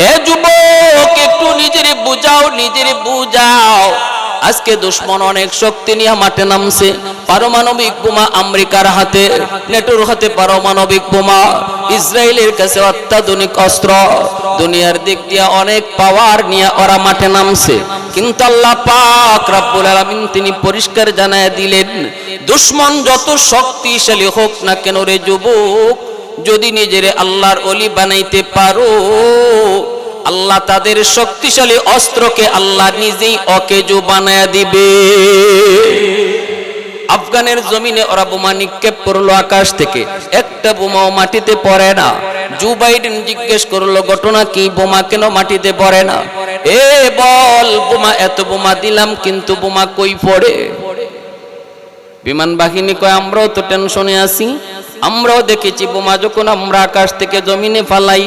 এ যুবক, একটু নিজেরে বুঝাও। আজকে দুশ্মন অনেক শক্তি নিয়ে মাঠে নামছে। পারমাণবিক বোমা আমেরিকার হাতে, নেটোর হাতে পারমাণবিক বোমা, ইসরায়েলের কাছে অত্যাধুনিক অস্ত্র, দুনিয়ার দিক দিয়ে অনেক পাওয়ার নিয়ে ওরা মাঠে নামছে। কিন্তু আল্লাহ পাক রব্বুল আলামিন তিনি পরিষ্কার জানায় দিলেন, দুশ্মন যত শক্তিশালী হোক না কেন রে যুবক, যদি নিজেরে আল্লাহর ওলি বানাইতে পারো, আল্লাহ তাদের শক্তিশালী অস্ত্রকে আল্লাহ নিজেই অকেজো বানায়া দিবে। আফগানের জমিনে ওরা বোমা নিক্ষেপ করলো আকাশ থেকে, একটা বোমাও মাটিতে পড়ে না। জো বাইডেন জিজ্ঞেস করলো, ঘটনা কি, বোমা কেন মাটিতে পড়ে না? এ বল, বোমা এত বোমা দিলাম কিন্তু বোমা কই পড়ে? বিমান বাহিনী কয়, আমরাও তো টেনশনে আছি, আমরাও দেখেছি বোমা যখন আমরা আকাশ থেকে জমিনে ফালাই,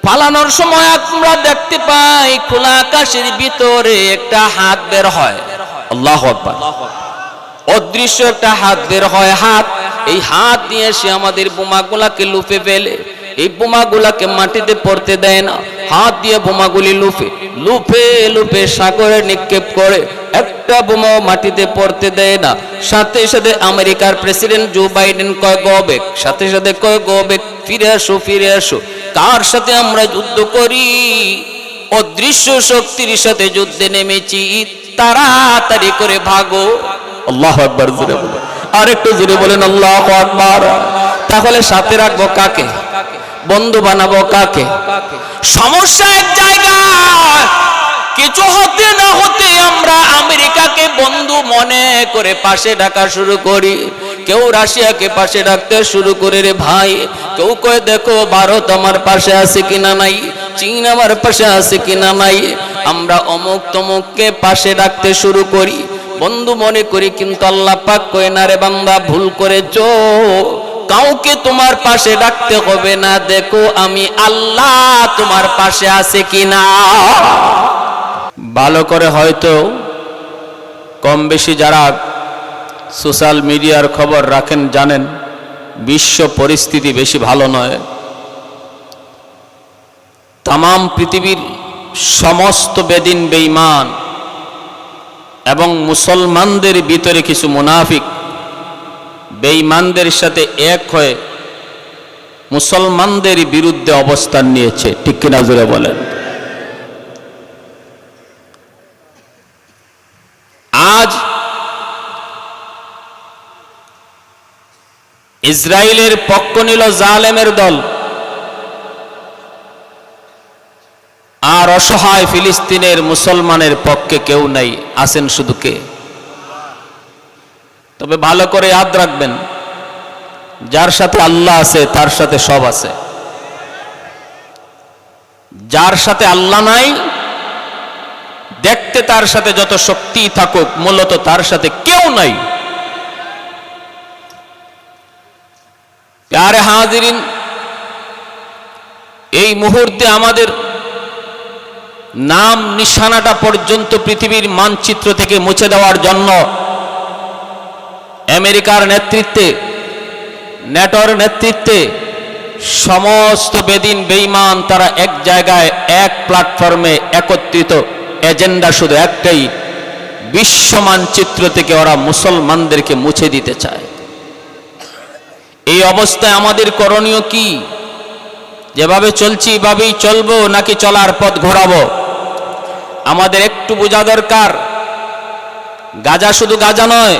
পালানোর সময় আমরা দেখতে পাই খোলা আকাশের ভিতরে একটা হাত বের হয়। আল্লাহু আকবার। অদৃশ্য একটা হাত বের হয়, হাত, এই হাত দিয়ে সে আমাদের বোমাগুলাকে লুফে ফেলে। এই বোমাগুলাকে মাটিতে পড়তে দেয় না, হাত দিয়ে বোমাগুলি লুফে সাগরে নিক্ষেপ করে। একটা বোমাও মাটিতে পড়তে দেয় না। সাথে সাথে আমেরিকার প্রেসিডেন্ট জো বাইডেন কয়, গো ব্যাক, সাথে সাথে কয়, গো ব্যাক, ফিরে আসো। কার সাথে আমরা যুদ্ধ করি? অদৃশ্য শক্তির সাথে যুদ্ধে নেমেছি, তাড়াতাড়ি করে ভাগো। আল্লাহু আকবার জোরে বলেন, আর একটু জোরে বলেন আল্লাহু আকবার। তাহলে সাথে রাখবো কাকে? বন্ধু বানাবো কাকে? সমস্যা এক জায়গায়, কিছু হতে না হতে আমরা আমেরিকাকে বন্ধু মনে করে পাশে ডাকা শুরু করি। কেউ রাশিয়াকে পাশে ডাকতে শুরু করে রে ভাই। কেউ কয়, দেখো ভারত আমার পাশে আছে কিনা নাই, চীন আমার পাশে আছে কিনা নাই। আমরা অমুক তমুককে পাশে ডাকতে শুরু করি, বন্ধু মনে করি। কিন্তু আল্লাহ পাক কয়, না রে বান্দা, ভুল করেছো। কাউকে তোমার পাশে ডাকতে হবে না, দেখো আমি আল্লাহ তোমার পাশে আছে কিনা। ভালো করে হয়তো কম বেশি যারা সোশ্যাল মিডিয়ার খবর রাখেন জানেন, বিশ্ব পরিস্থিতি বেশি ভালো নয়। তামাম পৃথিবীর সমস্ত বেদিন বেঈমান এবং মুসলমানদের ভিতরে কিছু মুনাফিক বেঈমানদের সাথে এক হয়ে মুসলমানদের বিরুদ্ধে অবস্থান নিয়েছে। ঠিক কিনা জোরে বলেন। আজ ইসরায়েলের পক্ষ নিল জালেমের দল, আর অসহায় ফিলিস্তিনের মুসলমানের পক্ষে কেউ নাই, আছেন শুধু কে? তবে ভালো করে ইয়াদ রাখবেন, যার সাথে আল্লাহ আছে তার সাথে সব আছে। যার সাথে আল্লাহ নাই, দেখতে তার সাথে যত শক্তি থাকুক, মূলত তার সাথে কেউ নাই। প্যারে হাজিরিন, এই মুহূর্তে আমাদের নাম নিশানাটা পর্যন্ত পৃথিবীর মানচিত্র থেকে মুছে দেওয়ার জন্য আমেরিকার নেতৃত্বে, নেটোর নেতৃত্বে সমস্ত বেদিন বেঈমান তারা এক জায়গায়, এক প্ল্যাটফর্মে একত্রিত। এজেন্ডা শুধু একটাই, বিশ্ব মানচিত্র থেকে ওরা মুসলমানদেরকে মুছে দিতে চায়। এই অবস্থায় আমাদের করণীয় কি? যেভাবে চলছি এভাবেই চলবো নাকি চলার পথ ঘোরাবো? আমাদের একটু বোঝা দরকার, গাজা শুধু গাজা নয়,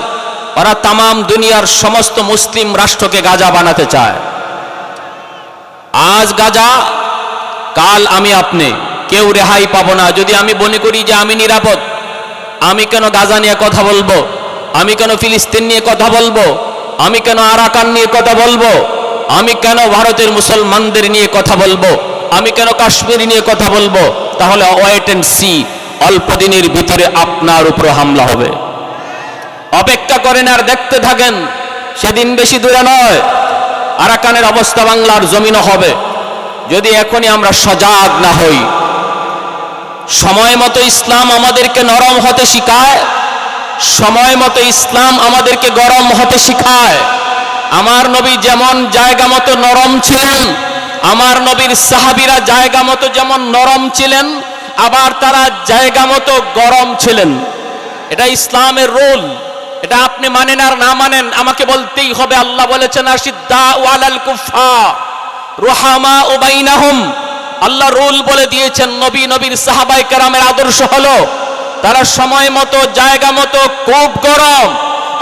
ওরা তামাম দুনিয়ার সমস্ত মুসলিম রাষ্ট্রকে গাজা বানাতে চায়। আজ গাজা, কাল আমি আপনি, কেউ রেহাই পাবো না। যদি আমি মনে করি যে আমি নিরাপদ, আমি কেন গাজা নিয়ে কথা বলবো? আমি কেন ফিলিস্তিন নিয়ে কথা বলবো? আমি কেন আরাকান নিয়ে কথা বলবো? আমি কেন ভারতের মুসলমানদের নিয়ে কথা বলবো? আমি কেন কাশ্মীর নিয়ে কথা বলবো? তাহলে ওয়েট এন্ড সি, অল্প দিনের ভিতরে আপনার উপর হামলা হবে। অপেক্ষা করেন আর দেখতে থাকেন, সেদিন বেশি দূরে নয়। আরাকানের অবস্থা বাংলার জমিনও হবে, যদি এখনই আমরা সজাগ না হই। সময় মতো ইসলাম আমাদেরকে নরম হতে শিখায়, সময় মতো ইসলাম আমাদেরকে গরম হতে শিখায়। আমার নবী যেমন জায়গা মতো নরম ছিলেন, আমার নবীর সাহাবীরা জায়গা মতো যেমন নরম ছিলেন, আবার তারা জায়গা মতো গরম ছিলেন। এটা ইসলামের রুল। এটা আপনি মানেন আর না মানেন, আমাকে বলতেই হবে। আল্লাহ বলেছেন আশিদ্দাউ আলাল কুফফার রুহামাউ বাইনাহুম। আল্লাহ রুল বলে দিয়েছেন, নবীর সাহাবায়ে কেরামের আদর্শ হলো তারা সময় মতো জায়গা মতো খুব গরম,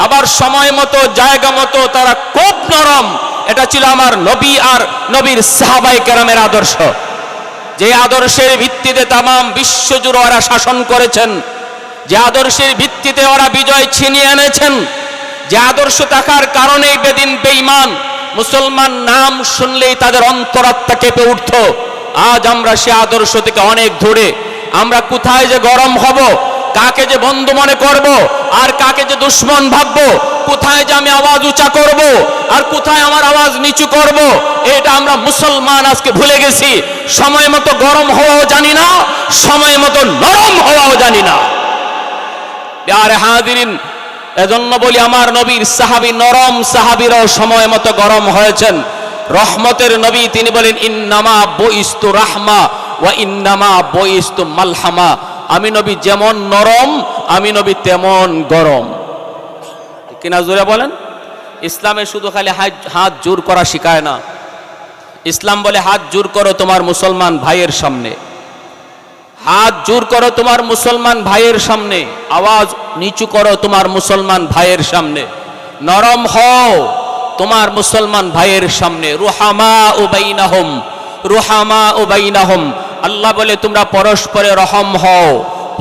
আবার সময় মতো জায়গা মতো তারা খুব নরম। এটা ছিল আমার নবী আর নবীর সাহাবায়ে কেরামের আদর্শ, যে আদর্শের ভিত্তিতে তামাম বিশ্বজুড়ে ওরা শাসন করেছেন, যে আদর্শের ভিত্তিতে ওরা বিজয় ছিনিয়ে এনেছেন, যে আদর্শ থাকার কারণেই বেদিন বেঈমান মুসলমান নাম শুনলেই তাদের অন্তরাত্মা কেঁপে উঠত। আজ আমরা সে আদর্শ থেকে অনেক দূরে। আমরা কোথায় যে গরম হব, কাকে যে বন্ধু মনে করব, আর কাকে যে দুশ্মন ভাববো, কোথায় যে আমি আওয়াজ উঁচা করব, আর কোথায় আমার আওয়াজ নিচু করব, এটা আমরা মুসলমান আজকে ভুলে গেছি। সময় মতো গরম হওয়াও জানি না, সময় মতো নরম হওয়াও জানি না। প্যারে হাজিরিন, এজন্য বলি আমার নবীর সাহাবী নরম সাহাবীরাও সময় মতো গরম হয়েছেন। রহমতের নবী, তিনি বলেন ইন্নামা বুইস্তু রাহমা ওয়া ইন্নামা বুইস্তু মালহামা। আমি নবী যেমন নরম, আমি নবী তেমন গরম। কিনা জোরে বলেন? ইসলামে শুধু খালি হাত জোর করা শিখায় না। ইসলাম বলে হাত জোর করো তোমার মুসলমান ভাইয়ের সামনে, হাত জোর করো তোমার মুসলমান ভাইয়ের সামনে, আওয়াজ নিচু করো তোমার মুসলমান ভাইয়ের সামনে, নরম হও তোমার মুসলমান ভাইয়ের সামনে। রুহামাউ বাইনাহুম, রুহামাউ বাইনাহুম। আল্লাহ বলে তোমরা পরস্পরে রহম হও,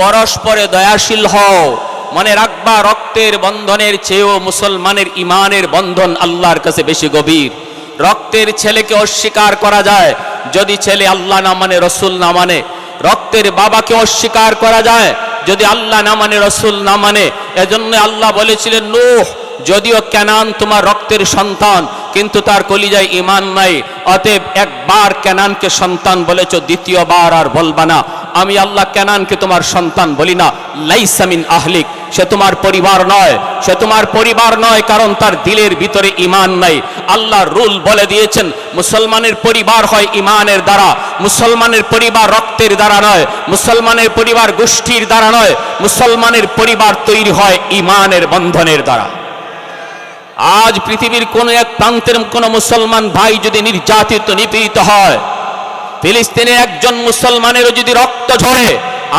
পরস্পরে দয়াশীল হও। মনে রাখবা, রক্তের বন্ধনের চেয়েও মুসলমানের ইমানের বন্ধন আল্লাহর কাছে বেশি গভীর। রক্তের ছেলেকে অস্বীকার করা যায় যদি ছেলে আল্লাহ না মানে, রসুল না মানে। রক্তের বাবাকে অস্বীকার করা যায় যদি আল্লাহ না মানে, রসুল না মানে। এজন্য আল্লাহ বলেছিলেন নূহ, যদিও কেনান তোমার রক্তের সন্তান, কিন্তু তার কলিজায় ঈমান নাই, অতএব একবার কেনানকে সন্তান বলেছ, দ্বিতীয়বার আর বলবা না। আমি আল্লাহ কেনানকে তোমার সন্তান বলি না। লাইসা মিন আহলিক, সে তোমার পরিবার নয়, সে তোমার পরিবার নয়, কারণ তার দিলের ভিতরে ঈমান নাই। আল্লাহ রুল বলে দিয়েছেন, মুসলমানের পরিবার হয় ঈমানের দ্বারা, মুসলমানের পরিবার রক্তের দ্বারা নয়, মুসলমানের পরিবার গোষ্ঠীর দ্বারা নয়, মুসলমানের পরিবার তৈরি হয় ঈমানের বন্ধনের দ্বারা। আজ পৃথিবীর কোন এক প্রান্তের কোন মুসলমান ভাই যদি নির্যাতিত নিপীড়িত হয়, ফিলিস্তিনের একজন মুসলমানেরও যদি রক্ত ঝরে,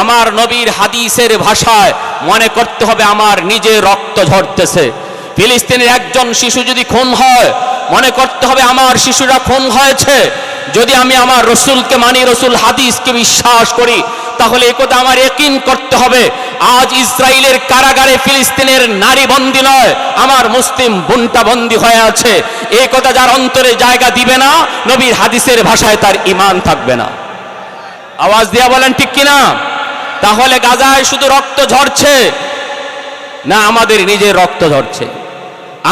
আমার নবীর হাদিসের ভাষায় মনে করতে হবে আমার নিজে রক্ত ঝরতেছে। ফিলিস্তিনের একজন শিশু যদি খুন হয়, মনে করতে হবে আমার শিশুরা খুন হয়েছে। যদি আমি আমার রসুলকে মানি, রসুল হাদিসকে বিশ্বাস করি, তাহলে একথা আমার ইয়াকিন করতে হবে আজ ইসরায়েলের কারাগারে ফিলিস্তিনের নারী বন্দী নয়, আমার মুসলিম বোনটা বন্দী হয়ে আছে। এই কথা যার অন্তরে জায়গা দিবে না, নবীর হাদিসের ভাষায় তার ঈমান থাকবে না। আওয়াজ দিয়া বলেন ঠিক কিনা? তাহলে গাজায় শুধু রক্ত ঝরছে না, আমাদের নিজের রক্ত ঝরছে,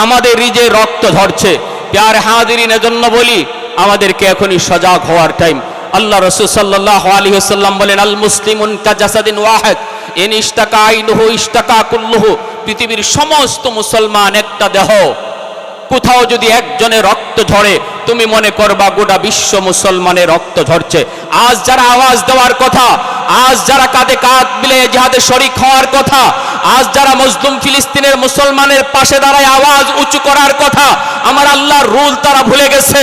আমাদের নিজের রক্ত ঝরছে। প্যারে হাজিরিন, এজন্য বলি আমাদেরকে এখনই সজাগ হওয়ার টাইম। আল্লাহ রাসূল সাল্লাল্লাহু আলাইহি ওয়াসাল্লাম বলেন, আল মুসলিমুন কাজাসাদিন ওয়াহিদ ইন ইশতাকা আইনুহু ইশতাকা কুল্লুহু। পৃথিবীর সমস্ত মুসলমান একটা দেহ, কোথাও যদি একজনের রক্ত ঝরে, তুমি মনে করবা গোটা বিশ্ব মুসলমানের রক্ত ঝরছে। আজ যারা আওয়াজ দেওয়ার কথা, আজ যারা কাঁধে কাঁধ মিলিয়ে জিহাদে শরীক হওয়ার কথা, আজ যারা মজলুম ফিলিস্তিনের মুসলমানের পাশে দাঁড়ায় আওয়াজ উঁচু করার কথা, আমার আল্লাহর রুল তারা ভুলে গেছে।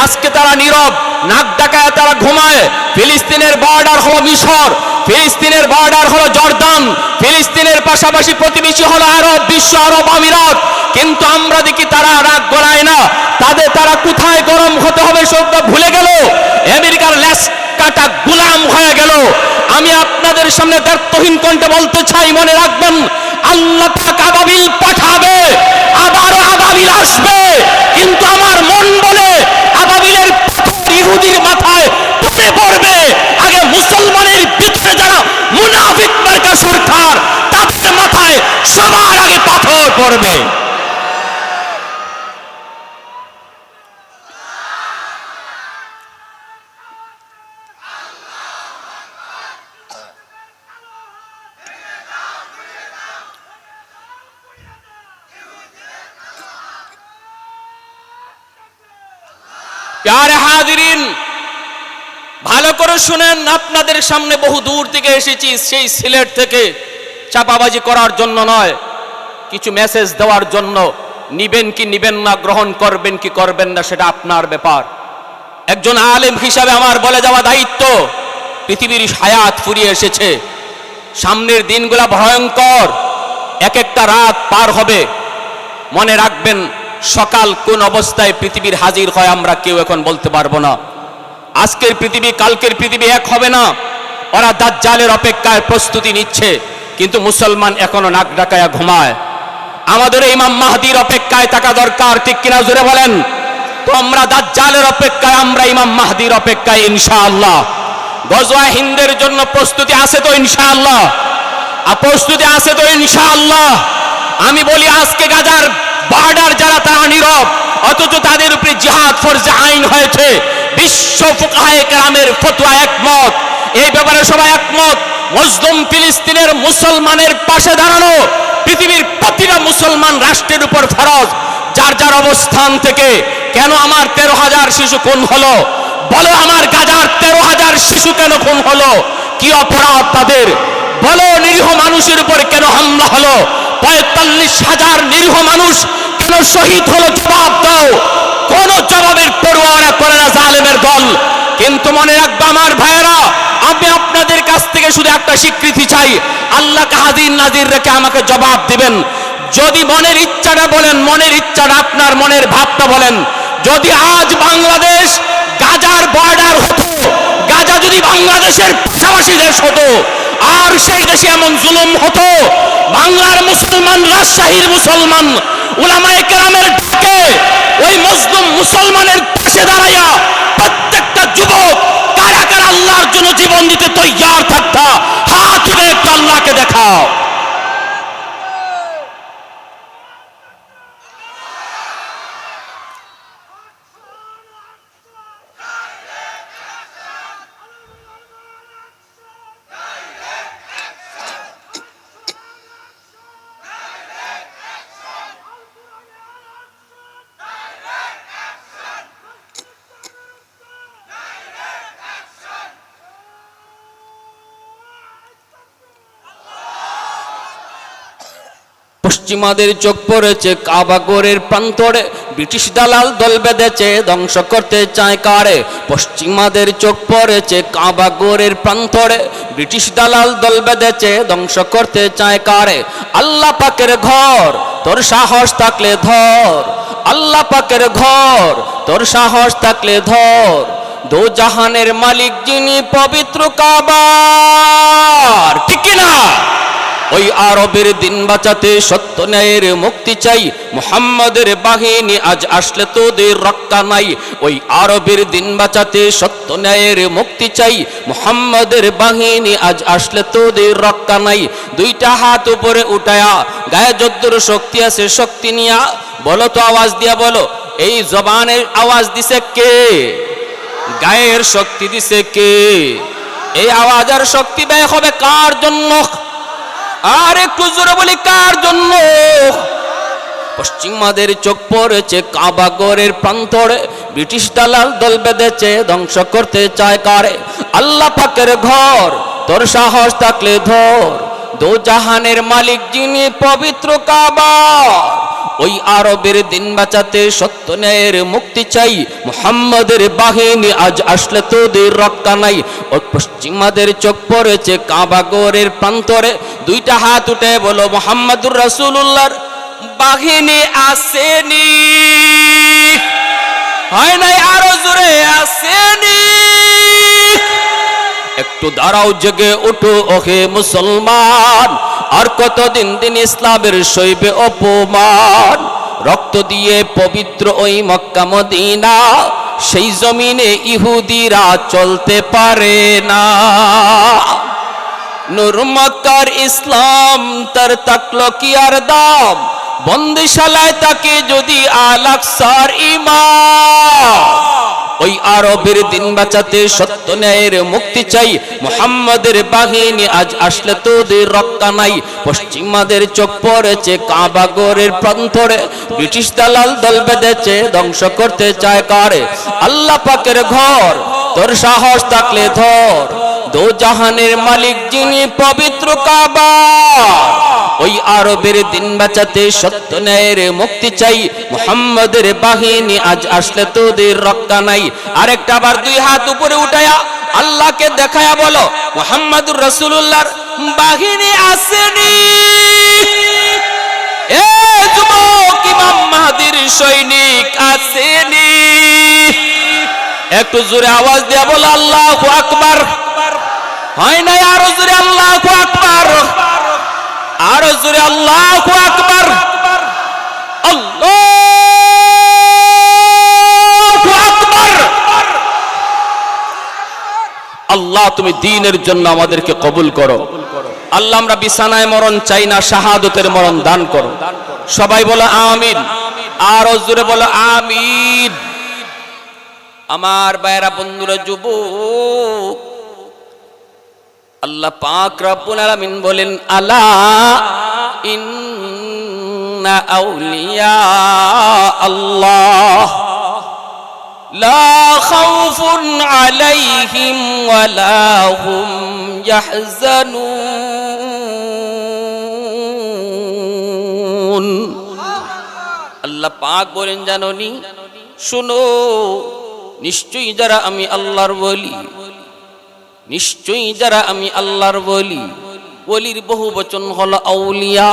আজকে তারা নীরব, নাক ডাকায় তারা ঘুমায়। ফিলিস্তিনের বর্ডার হলো মিশর, ফিলিস্তিনের বর্ডার হলো জর্দান, ফিলিস্তিনের পাশাপাশি প্রতিবেশী হলো আরব বিশ্ব, আরব আমিরাত। কিন্তু আমরা দেখি তারা রাগ গলায় না, তারা কোথায় গরম হতে হবে সেটা ভুলে গেল, আমেরিকার ল্যাস কাটা গোলাম হয়ে গেল। আমি আপনাদের সামনে দ্ব্যর্থহীন কণ্ঠে বলতে চাই, মনে রাখবেন, আল্লাহ পাক আবাবিল পাঠাবে, আবারও আবাবিল আসবে, কিন্তু আমার মন বলে আবাবিলের পাথর ইহুদির মাথায় টুপে পড়বে। আগে মুসলমানের ভিতরে যারা মুনাফিক মার্কা সরকার, তাদের মাথায় সবার আগে পাথর পড়বে। প্যারে হাজিরিন, করে শুনেন, আপনাদের সামনে বহু দূর থেকে এসেছি, সেই সিলেট থেকে, চাপাবাজি করার জন্য নয়, কিছু মেসেজ দেওয়ার জন্য। নিবেন কি নিবেন না, গ্রহণ করবেন কি করবেন না, সেটা আপনার ব্যাপার। একজন আলেম হিসাবে আমার বলে যাওয়া দায়িত্ব, পৃথিবীর হায়াত ফুরিয়ে এসেছে, সামনের দিনগুলা ভয়ঙ্কর, এক একটা রাত পার হবে। মনে রাখবেন, সকাল কোন অবস্থায় পৃথিবীর হাজির হয় আমরা কেউ এখন বলতে পারবো না। আজকের পৃথিবী কালকের পৃথিবী এক হবে না। ওরা দাজ্জালের অপেক্ষায় প্রস্তুতি নিচ্ছে, কিন্তু মুসলমান এখনো নাক ডাকায়া ঘুমায়। আমাদের ইমাম মাহদির অপেক্ষায় থাকা দরকার, ঠিক কিনা জোরে বলেন। তোমরা দাজ্জালের অপেক্ষায়, আমরা ইমাম মাহদির অপেক্ষায় ইনশাআল্লাহ। গজওয়া হিন্দের জন্য প্রস্তুতি আছে তো ইনশাআল্লাহ? প্রস্তুতি আছে তো ইনশাআল্লাহ? আমি বলি, আজকে গাজার বর্ডার যারা, তারা নীরব, অথচ তাদের উপরে জিহাদ ফরজে আইন হয়েছে। বিশ্ব ফুকাহায়ে কেরামের ফতোয়া একমত, এই ব্যাপারে সবাই একমত। মজলুম ফিলিস্তিনের মুসলমানের পাশে দাঁড়ানো পৃথিবীর প্রতিটা মুসলমান রাষ্ট্রের উপর ফরজ। যার যার অবস্থান থেকে, কেন আমার 13,000 শিশু খুন হলো? বলো, আমার গাজার 13,000 শিশু কেন খুন হলো? কি অপরাধ তাদের? বলো, নিরীহ মানুষের উপর কেন হামলা হলো? 45,000 নিরীহ মানুষ কেন শহীদ হলো? জবাব দাও। কোন জবাবের পরোয়া করে না জালেমের দল। কিন্তু মনে রাখবে আমার ভাইয়েরা, আমি আপনাদের কাছ থেকে শুধু একটা স্বীকৃতি চাই, আল্লাহকে হাজির নাজির রেখে আমাকে জবাব দিবেন। যদি মনের ইচ্ছাটা বলেন, মনের ইচ্ছাটা, আপনার মনের ভাবটা বলেন। যদি আজ বাংলাদেশ গাজার বর্ডার হতো, গাজা যদি বাংলাদেশের পাশাপাশি দেশ হতো, আর সেই দেশে এমন জুলুম হতো, বাংলার মুসলমান, রাজশাহীর মুসলমান উলামায়ে কেরামের ডাকে ওই মজলুম মুসলমানের পাশে দাঁড়াইয়া প্রত্যেকটা যুবক কারা কারা আল্লাহর জন্য জীবন দিতে তৈয়ার থাকতা, হাত তুলে একটু আল্লাহকে দেখাও। পশ্চিমাদের চোখ পড়েছে কাবাগরের প্রান্তরে, ব্রিটিশ দালাল দল বেঁধেছে ধ্বংস করতে চায় কারে। পশ্চিমাদের চোখ পড়েছে কাবাগরের প্রান্তরে, ব্রিটিশ দালাল দল বেঁধেছে ধ্বংস করতে চায় কারে। আল্লাহ পাকের ঘর, তোর সাহস থাকলে ধর। আল্লাহ পাকের ঘর, তোর সাহস থাকলে ধর। দো জাহানের মালিক যিনি, পবিত্র কাবার, ঠিক কিনা? ওই আরবের দিন বাঁচাতে সত্য ন্যায়ের মুক্তি চাই, মুহাম্মাদের বাহিনী আজ আসলে তোদের রক্ষা নাই। ওই আরবের দিন বাঁচাতে সত্য ন্যায়ের মুক্তি চাই, মুহাম্মাদের বাহিনী আজ আসলে তোদের রক্ষা নাই। দুইটা হাত উপরে উঠায়া, গায়ে যদ্দুর শক্তি আছে শক্তি নিয়া, বলো তো আওয়াজ দিয়া বলো, এই জবানের আওয়াজ দিছে কে? গায়ের শক্তি দিছে কে? এই আওয়াজ আর শক্তি ব্যয় হবে কার জন্য? আর একটু জোরে বলি, কার জন্য? পশ্চিমাদের চোখ পড়েছে কাবাগরের প্রান্তরে, ব্রিটিশ দালাল দল বেঁধেছে ধ্বংস করতে চায় কারে। আল্লাহ পাকের ঘর, তোর সাহস থাকলে ধর। দো জাহানের মালিক যিনি, পবিত্র কাবা। ওই আরবের দিন বাঁচাতে সত্য ন্যায়ের মুক্তি চাই, মুহাম্মাদের বাহিনী আজ আসলে তোদের রক্ষা নাই। ও পশ্চিমাদের চোখ পড়েছে কাবাগরের প্রান্তরে, দুইটা হাত উঠে বলো, মুহাম্মাদুর রাসূলুল্লাহর বাহিনী আসেনি। হয় নাই, আরো জোরে আসেনি। একটু দাঁড়াও, জেগে ওঠো ওহে মুসলমান, আর কতদিন দিন ইসলামের সইবে অপমান। রক্ত দিয়ে পবিত্র ওই মক্কা মদিনা, সেই জমিনে ইহুদিরা চলতে পারে না। নূর মক্কার ইসলাম তার তাকলো কি আর দাম, বন্দিশালায় তাকে যদি আল আকসার ইমাম। ওই আরবের দিন বাঁচাতে সত্য ন্যায়ের মুক্তি চাই, মুহাম্মাদের বাহিনী আজ আসলে তোদের রক্ষা নাই। পশ্চিমাদের চোখ পড়েছে কাবাগরের প্রান্তরে, ব্রিটিশ দালাল দল বেঁধেছে ধ্বংস করতে চায় কারে। আল্লাহ পাকের ঘর, তোর সাহস থাকলে ধর, দো জাহানের মালিক যিনি পবিত্র কাবা, ওই আরবের দিন বাঁচাতে সত্য ন্যায়ের মুক্তি চাই, মুহাম্মাদের বাহিনী আজ আসলে তোদের রক্ষা নাই। আরেকটা আবার দুই হাত উপরে উঠায়া আল্লাহকে দেখায়া বলো, মুহাম্মাদুর রাসূলুল্লাহর বাহিনী আসেনি। এ যুবক, ইমাম মাহদীর সৈনিক আসেনি। একটু জোরে আওয়াজ দিয়া বলো আল্লাহু আকবার। হয় না? আরো জোরে আল্লাহু আকবার, আরো জোরে আল্লাহু আকবার। আল্লাহু আকবার। আল্লাহ তুমি দ্বীনের জন্য আমাদেরকে কবুল করো। আল্লাহ আমরা বিছানায় মরণ চাই না, শাহাদতের মরণ দান করো। সবাই বলো আমিন, আরো জোরে বলো আমিন। আমার ভাইরা, বন্ধুরা, যুবক, আল্লাহ পাক রব্বুল আলামিন বলেন, আলা ইন্না আউলিয়া আল্লাহ লা খাউফুন আলাইহিম ওয়ালা হুম ইয়াহজানুন। আল্লাহ পাক বলেন, জানোনি, শুনো, নিশ্চয়ই যারা আমি আল্লাহর ওলি, নিশ্চয়ই যারা আমি আল্লাহর ওলি, ওলির বহু বচন হলো আউলিয়া।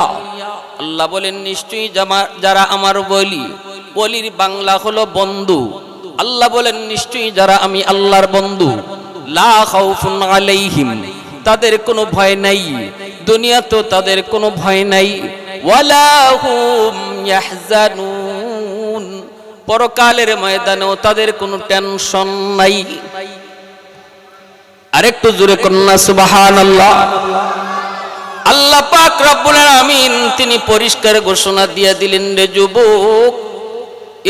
আল্লাহ বলেন, নিশ্চয়ই যারা আমার ওলি, ওলির বাংলা হলো বন্ধু। আল্লাহ বলেন, নিশ্চয়ই যারা আমি আল্লাহর বন্ধু, লা খাউফুন আলাইহিম, তাদের কোনো ভয় নাই, দুনিয়া তো তাদের কোনো ভয় নাই, ওয়ালা হুম ইয়াহজানুন, পরকালের ময়দানেও তাদের কোনো টেনশন নাই। আরেকটু জোরে কন্যা সুবহানাল্লাহ। আল্লাহ পাক রব্বুল আলামিন তিনি পরিষ্কার ঘোষণা দিয়ে দিলেন, রে যুবক,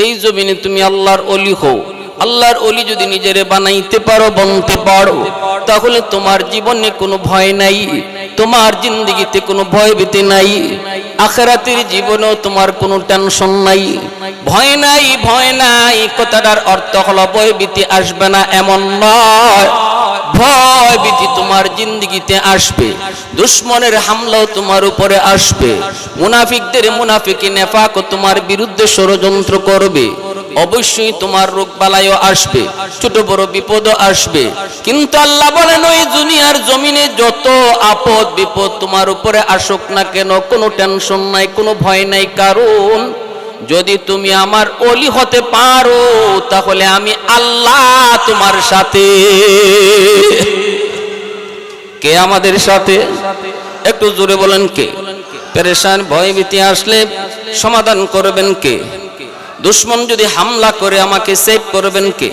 এই জমিনে তুমি আল্লাহর ওলি হও। আল্লাহর ওলি যদি নিজেরে বানাইতে পারো, বনতে পারো, তাহলে তোমার জীবনে কোনো ভয় নাই, তোমার জিন্দেগিতে কোনো ভয় ভীতি নাই, আখিরাতের জীবনেও তোমার কোনো টেনশন নাই। ভয় নাই, ভয় নাই কথাটার অর্থ হলো ভয় ভীতি আসবে না এমন নয়। ভয় ভীতি তোমার জিন্দেগিতে আসবে, দুশমনের হামলাও তোমার উপরে আসবে, মুনাফিকদের মুনাফিকি নেফাকও তোমার বিরুদ্ধে ষড়যন্ত্র করবে, অবশ্যই তোমার রোগ বালাইও আসবে, ছোট বড় বিপদও আসবে। কিন্তু আল্লাহ বলেন, ওই দুনিয়ার জমিনে যত আপদ বিপদ তোমার উপরে আসুক না কেন, কোনো টেনশন নাই, কোনো ভয় নাই, কারণ যদি তুমি আমার ওলি হতে পারো, তাহলে আমি আল্লাহ তোমার সাথে। কে আমাদের সাথে? একটু জোরে বলেন কে? পেরেশান ভয় ভীতি আসলে সমাধান করবেন কে? দুশমন যদি হামলা করে আমাকে সেভ করবেন কে?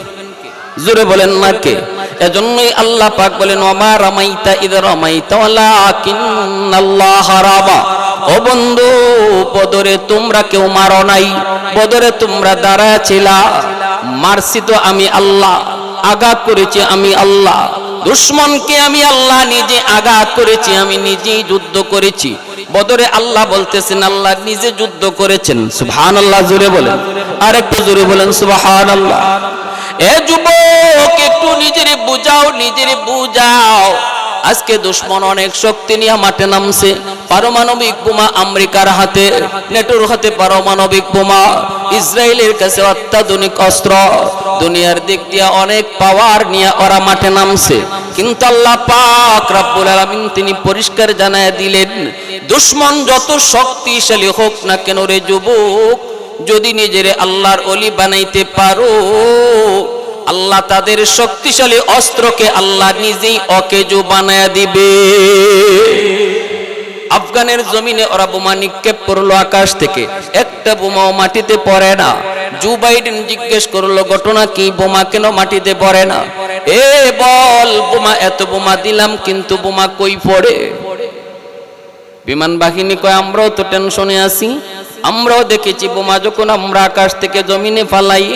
জোরে বলেন না কে? এজন্যই আল্লাহ পাক বলেন, ওমা রামাইতা ইদ রামাইতা ওয়ালাকিন্নাল্লাহা রামা। ও বন্ধু, বদরে তোমরা কেউ মারো নাই, বদরে তোমরা দাঁড়ায় ছিলা, মারছি তো আমি আল্লাহ, আঘাত করেছি আমি আল্লাহ, দুশমনকে আমি আল্লাহ নিজে আঘাত করেছি, আমি নিজেই যুদ্ধ করেছি। বদরে আল্লাহ বলতেছেন, আল্লাহ নিজে যুদ্ধ করেছেন। সুবহানাল্লাহ, জোরে বলেন, আর একটু জোরে বলেন সুবহানাল্লাহ। এ যুবক, একটু নিজেরে বুঝাও, নিজেরে বুঝাও। আজকে দুশমন অনেক শক্তি নিয়ে মাঠে নামছে। পারমাণবিক বোমা আমেরিকার হাতে, নেটোর হাতে পারমাণবিক বোমা, ইসরায়েলের কাছে অত্যাধুনিক অস্ত্র, দুনিয়ার দিক দিয়ে অনেক পাওয়ার নিয়ে ওরা মাঠে নামছে। কিন্তু আল্লাহ পাক রব্বুল আলামিন তিনি পরিষ্কার জানায় দিলেন, দুশমন যত শক্তিশালী হোক না কেন রে যুবক, যদি নিজেরে আল্লাহর ওলি বানাইতে পারো, আল্লাহ তাদের শক্তিশালী অস্ত্রকে আল্লাহ নিজেই অকেজো বানায়া দিবে। আফগানের জমিনে ওরা বোমা নিক্ষেপ করলো আকাশ থেকে, একটা বোমাও মাটিতে পড়ে না। জো বাইডেন জিজ্ঞেস করলো, ঘটনা কি, বোমা কেন মাটিতে পড়ে না? এ বল, বোমা এত বোমা দিলাম কিন্তু বোমা কই পড়ে? বিমান বাহিনী কয়, আমরাও তো টেনশনে আছি, আমরাও দেখেছি বোমা যখন আমরা আকাশ থেকে জমিনে ফালাই,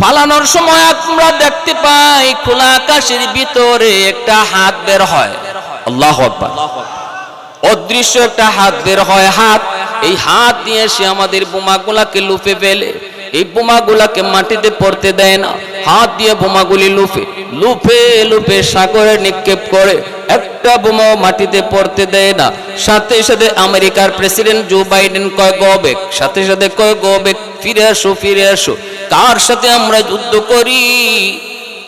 ফালানোর সময় আমরা দেখতে পাই খোলা আকাশের ভিতরে একটা হাত বের হয়। আল্লাহু আকবার। অদৃশ্য একটা হাত বের হয়, হাত, এই হাত দিয়ে সে আমাদের বোমাগুলাকে লুপে ফেলে। এই বোমাগুলাকে মাটিতে পড়তে দেয় না, হাত দিয়ে বোমাগুলি লুফে লুফে লুফে সাগরে নিক্ষেপ করে, একটা বোমাও মাটিতে পড়তে দেয় না। সাথে সাথে আমেরিকার প্রেসিডেন্ট জো বাইডেন কয় গো ব্যাক, সাথে সাথে কয় গো ব্যাক, ফিরে আসো ফিরে আসো। কার সাথে আমরা যুদ্ধ করি?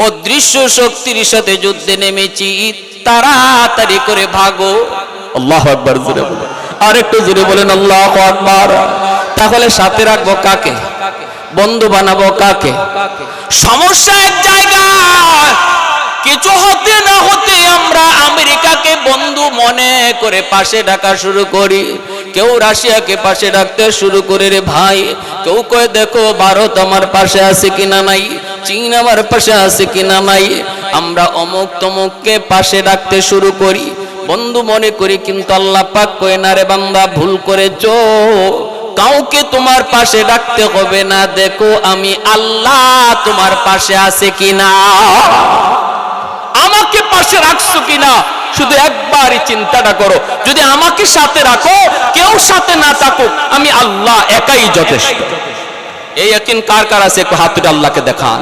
অদৃশ্য শক্তির সাথে যুদ্ধে নেমেছি, তাড়াতাড়ি করে ভাগো। আল্লাহু আকবার, জোরে বলেন, আর একটু জোরে বলেন আল্লাহু আকবার। তাহলে সাথে রাখবো কাকে? বন্ধু বানাবো কাকে? সমস্যা এক জায়গায়, কিছু হতে না হতে আমরা আমেরিকাকে বন্ধু মনে করে পাশে ডাকা শুরু করি। কেউ রাশিয়াকে পাশে ডাকতে শুরু করে রে ভাই। কেউ কয় দেখো ভারত আমার পাশে আছে কিনা নাই, চীন আমার পাশে আছে কিনা নাই। আমরা অমুক তমুককে পাশে ডাকতে শুরু করি, বন্ধু মনে করি। কিন্তু আল্লাহ পাক কয় না রে বান্দা, ভুল করেছো। কাউকে তোমার পাশে ডাকতে হবে না, দেখো আমি আল্লাহ তোমার পাশে আছে কিনা, আমাকে পাশে রাখছো কিনা। শুধু একবারই চিন্তাটা করো, যদি আমাকে সাথে রাখো, কেউ সাথে না থাকুক, আমি আল্লাহ একাই যথেষ্ট। এই ইয়াকিন কার কার আছে? একটু হাত তুলে আল্লাহকে দেখান।